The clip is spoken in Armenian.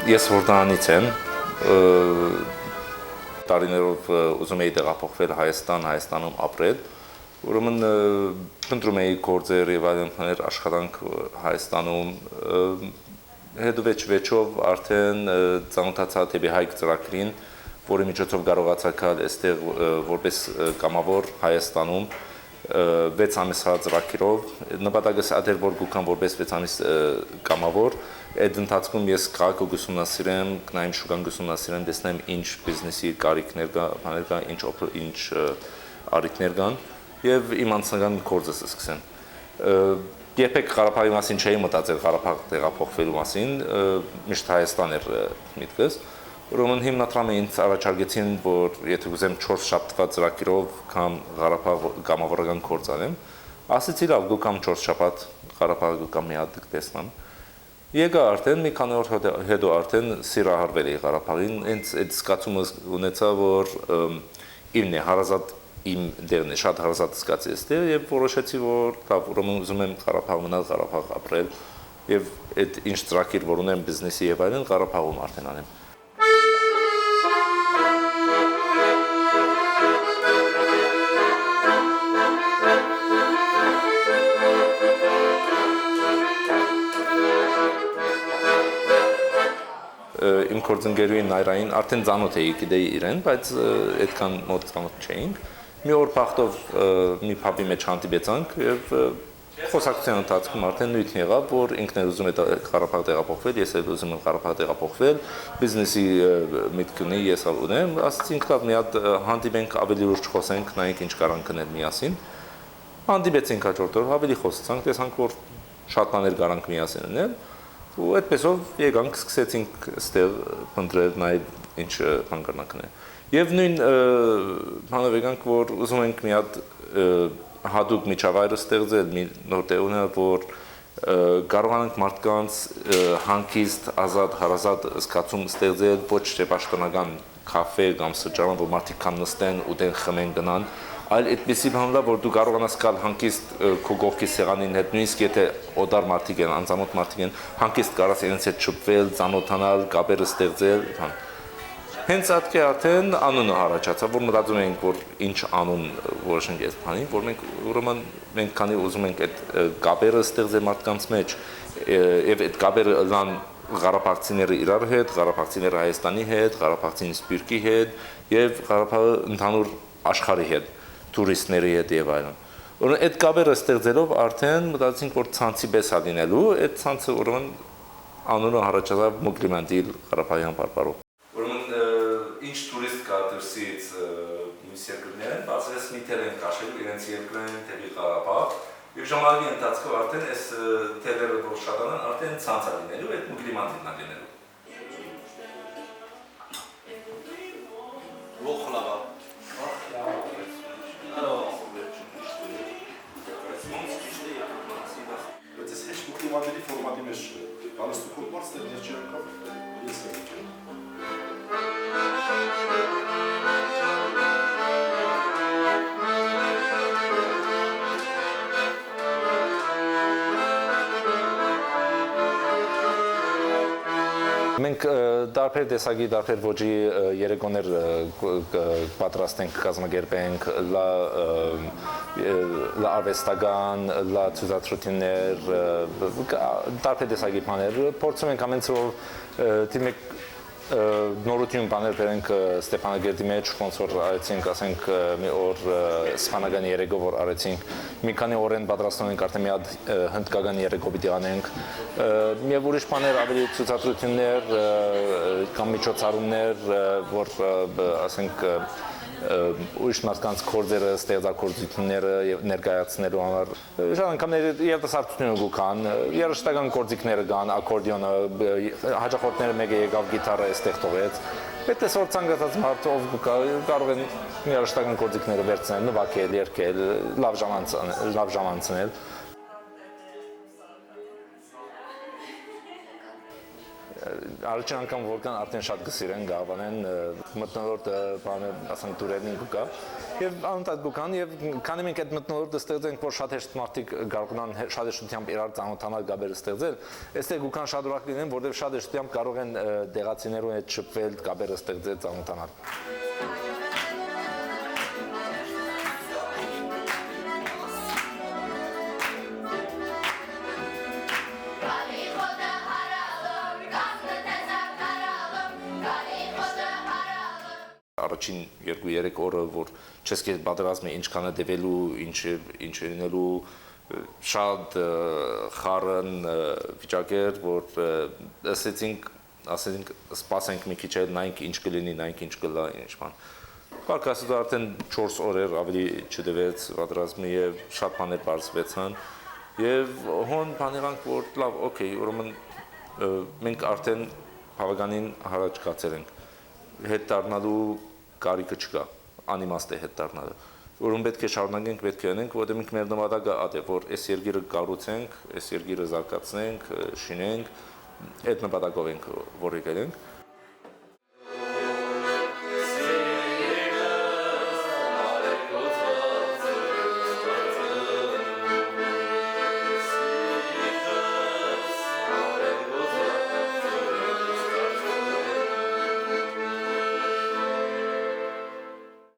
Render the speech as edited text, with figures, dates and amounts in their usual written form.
Ես Հորդանանից եմ, տարիներով ուզում էի տեղափոխվել Հայաստանում ապրել, ուրեմն փնտրում էի գործեր եւ այլն բաներ աշխատանք Հայաստանում, հետո-վերջով արդեն ծանոթացա դեպի Հայք ծրագրին, որի միջոցով կարողացա գալ այստեղ որպես կամավոր Հայաստանում 6 ամիսվա ծրագրով, նպատակս այդ էր, որ գուքամ որպես 6 ամիս կամավոր, այդ ընթացքում ես քաղաքը ուսումնասիրեմ, գնայինք շուկան ուսումնասիրեմ, տեսնեմ ինչ բիզնեսի կարիքներ կա, բաներ կա, ինչ առիթներ կան եւ իմ անձնական գործս սկսեմ։ Երբեք Ղարաբաղի մասին չէի մտածել Ղարաբաղ տեղափոխվելու մասին, միշտ Հայաստան էր միտքս։ Ուրեմն հիմնադրամը ինձ առաջարկեցին, որ եթե ուզեմ 4 շաբթվա ծրագրով կամ Ղարաբաղ կամավորական գործ անեմ, ասեցի լավ, գուկամ 4 շաբաթ Ղարաբաղ գուկամ մի հատ տեսնամ։ Եկա արդեն մի քանի օր հետո արդեն սիրահարվել էի Ղարաբաղին, ինձ այդ զգացումը ունեցա, որ իմն է հարազատ իմ դերն է, շատ հարազատ զգացի էստեղ եւ որոշեցի, որ լավ, ուրեմն ուզում եմ Ղարաբաղ մնալ, Ղարաբաղ ապրել եւ այդ ինչ ծրագիր որ ունեմ բիզնեսի եւ այլն Ղարաբաղում արդեն անեմ։ Իմ գործընկերուհին Նայրային արդեն ծանոթ էի, գիտեի իրեն, բայց այդքան մոտ ծանոթ չէինք։ Մի օր փախտով մի փաբի մեջ հանդիպեցանք եւ խոսակցության ընթացքում արդեն նույնն եղավ, որ ինքն էլ ուզում է Ղարաբաղ տեղափոխվել, ես էլ ուզում եմ Ղարաբաղ տեղափոխվել, բիզնեսի միտք ունի, ես էլ ունեմ, ասացինք լավ մի հատ հանդիպենք, ավելի լուրջ խոսենք, նայենք ինչ կարող կնել միասին։ Հանդիպեցինք հաջորդ օր, ավելի խոսացանք, տեսանք որ շատ բաներ կարանք միասին ունել։ Ու այդպեսով եկանք, սկսեցինք ստեղ փնտրել նայել ինչ բան կրնանք անել։ Եվ նույն բանով եկանք, որ ուզում ենք մի հատ հատուկ միջավայր ստեղծել, մի նոր տեղ ունել, որ կարողանանք մարդկանց հանգիստ, ազատ, հարազատ զգացում ստեղծել, ոչ թե պաշտոնական կաֆե կամ սրճարան, որ մարդիկ կան նստեն, ուտեն, խմեն, գնան, այլ այդպեսի բան լա, որ դու կարողանաս գալ հանգիստ քո կողքի սեղանին հետ, նույնիսկ եթե օտար մարդիկ են, անծանոթ մարդիկ են, հանգիստ կարաս իրենց հետ շփվել, ծանոթանալ, կապերը ստեղծել, բան։ Հենց այդ արդեն անունը առաջացավ, որ մտածում էինք, որ ինչ անուն որոշենք այս բանին, որ մենք քանի ուզում ենք այդ կապերը ստեղծել մարդկանց մեջ, եւ այդ կապերը լան Ղարաբաղցիները իրար հետ, Ղարաբաղցիները Հայաստանի հետ, Ղարաբաղցին Սփյուռքի հետ եւ Ղարաբաղը ընդհանուր աշխարհի հետ, տուրիստների հետ եւ այլն։ Ուրեմն այդ կապերը ստեղծելով արդեն մտածեցինք, որ ցանցի պես է լինելու, այդ ցանցը ուրեմն անունը առաջացավ Մուկլիմանդիլ Ղարաբաղյան բարբարով։ Ուրեմն ինչ տուրիստ կա դրսից մյուս երկրներն, բացես մի թել են քաշել իրենց երկրներին դեպի Ղարաբաղ։ Եվ ժամանակի ընթացքում արդեն այս թելերը որ շատանան արդեն ցանցա լինելու, այդ Մուկլիմանդիլն է լինելու։ Ողլավա Մոդելի ֆորմատի մեջ բանստուկով բարձր երջանկով ես եմ Մենք դարբեր տեսակի, դարբեր ոճի երեկոներ պատրաստենք, կազմակերպենք, լա արվեստական, լա ցուցադրություններ, դարբեր տեսակի բաներ, փորձում ենք ամեն ծով նորություն բաներ բերենք Ստեփանագերդի մեջ, ոնց որ արեցինք, ասենք մի օր իսպանական երեկո որ արեցինք, մի քանի օրեն պատրաստում ենք արդեն մի հատ հնդկական երեկո պիտի անենք, եւ ուրիշ բաներ ավելի ցուցադրություններ կամ միջոցառումներ, որ ասենք ուրիշ մարդկանց գործերը, ստեղծագործությունները եւ ներկայացնելու համար շատ անգամներ երիտասարդությունը գուքան, երաժշտական գործիքները կան, ակորդեոնը, հաճախորդները մեկը եկավ գիտարը այստեղ թողեց։ Այդպես որ ցանկացած մարդ ով գուկա կարող են երաժշտական գործիքները վերցնել, նվագել, երգել, լավ ժամ անցնել։ առաջին անգամ որքան արդեն շատ կսիրեն գավանեն մտնոլորտը բանը ասենք դուրերին կգա եւ անընդհատ կգան եւ քանի մենք այդ մտնոլորտը ստեղծենք որ շատ հեշտ մարդիկ կարողանան շատ հեշտությամբ իրար ծանոթանալ գաբերը ստեղծել այստեղ կգան շատ ուրախ լինեն որովհետեւ շատ հեշտությամբ կարող են դեղացիներու հետ շփվել գաբերը ստեղծել ծանոթանալ առաջին 2-3 օրը որ չես կես պատրաստում է ինչքան է դեվելու, ինչ լինելու շատ խառն վիճակեր, որ ասեցինք սպասենք մի քիչ էլ նայենք ինչ կլինի, նայենք ինչ կլա, ինչ բան։ Պարկասը արդեն 4 օրեր ավելի չդվեց պատրաստումի եւ շատ բաներ բարձվեցան եւ հոն բաներանք որ լավ, օքեյ, ուրեմն մենք արդեն բավականին հարաճ կացել ենք հետ դառնալու կարիքը չկա, անիմաստ է հետ դառնալը։ Որում պետք է շարունակենք, պետք է անենք, որտեղ մենք մեր նպատակը այդ է, որ այս երկիրը կառուցենք, այս երկիրը զարգացնենք, շինենք, այդ նպատակով ենք որ եկել ենք։